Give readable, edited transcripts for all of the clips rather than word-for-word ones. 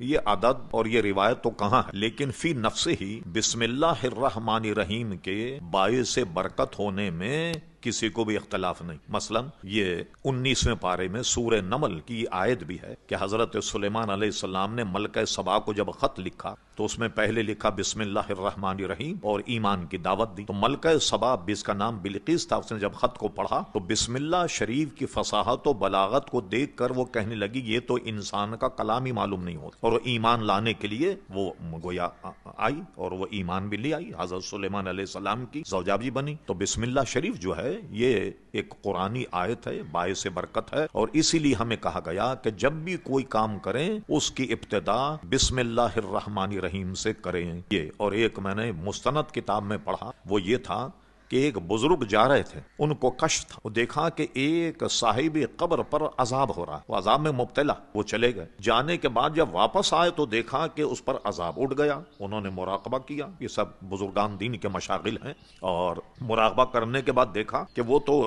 یہ عدد اور یہ روایت تو کہاں ہے، لیکن فی نفس ہی بسم اللہ الرحمن الرحیم کے باعث برکت ہونے میں کسی کو بھی اختلاف نہیں۔ مثلا یہ 19ویں پارے میں سورہ نمل کی آیت بھی ہے کہ حضرت سلیمان علیہ السلام نے ملکہ سبا کو جب خط لکھا تو اس میں پہلے لکھا بسم اللہ الرحمن الرحیم اور ایمان کی دعوت دی۔ تو ملکہ سبا جس کا نام بلقیس تھا، اس نے جب خط کو پڑھا تو بسم اللہ شریف کی فصاحت و بلاغت کو دیکھ کر وہ کہنے لگی یہ تو انسان کا کلام ہی معلوم نہیں ہوتا، اور وہ ایمان لانے کے لیے وہ گویا آئی اور وہ ایمان بھی لے آئی، حضرت سلیمان علیہ السلام کی زوجہ بھی بنی۔ تو بسم اللہ شریف جو ہے یہ ایک قرآنی آیت ہے، باعث برکت ہے، اور اسی لیے ہمیں کہا گیا کہ جب بھی کوئی کام کریں اس کی ابتدا بسم اللہ الرحمن الرحیم سے کریں۔ یہ اور ایک میں نے مستند کتاب میں پڑھا، وہ یہ تھا کہ ایک بزرگ جا رہے تھے، ان کو کشف تھا، وہ دیکھا کہ ایک صاحب قبر پر عذاب ہو رہا، وہ عذاب میں مبتلا، وہ چلے گئے، جانے کے بعد جب واپس آئے تو دیکھا کہ اس پر عذاب اٹھ گیا۔ انہوں نے مراقبہ کیا، یہ سب بزرگان دین کے مشاغل ہیں، اور مراقبہ کرنے کے بعد دیکھا کہ وہ تو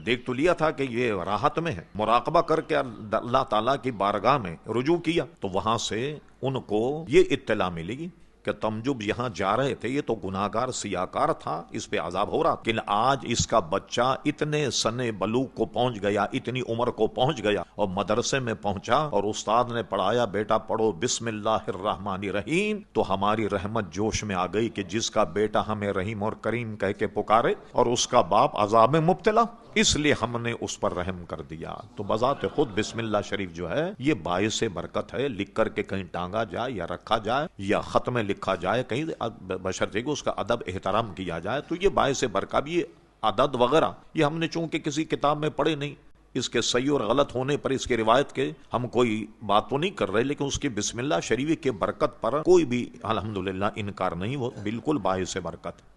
دیکھ تو لیا تھا کہ یہ راحت میں ہے، مراقبہ کر کے اللہ تعالیٰ کی بارگاہ میں رجوع کیا تو وہاں سے ان کو یہ اطلاع ملی کہ تم جب یہاں جا رہے تھے یہ تو گناہگار سیاکار تھا، اس پہ عذاب ہو رہا، لیکن آج اس کا بچہ اتنے سن بلوغ کو پہنچ گیا، اتنی عمر کو پہنچ گیا اور مدرسے میں پہنچا اور استاد نے پڑھایا بیٹا پڑھو بسم اللہ الرحمن الرحیم، تو ہماری رحمت جوش میں آ گئی کہ جس کا بیٹا ہمیں رحیم اور کریم کہہ کے پکارے اور اس کا باپ عذاب میں مبتلا، اس لیے ہم نے اس پر رحم کر دیا۔ تو بذات خود بسم اللہ شریف جو ہے یہ باعث برکت ہے، لکھ کر کے کہیں ٹانگا جائے یا رکھا جائے یا خط میں لکھا جائے کہیں، بشرطے کہ اس کا ادب احترام کیا جائے، تو یہ باعث برکت بھی، عدد وغیرہ یہ ہم نے چونکہ کسی کتاب میں پڑھے نہیں، اس کے صحیح اور غلط ہونے پر، اس کی روایت کے ہم کوئی بات تو نہیں کر رہے، لیکن اس کی بسم اللہ شریف کے برکت پر کوئی بھی الحمدللہ انکار نہیں، وہ بالکل باعث برکت ہے۔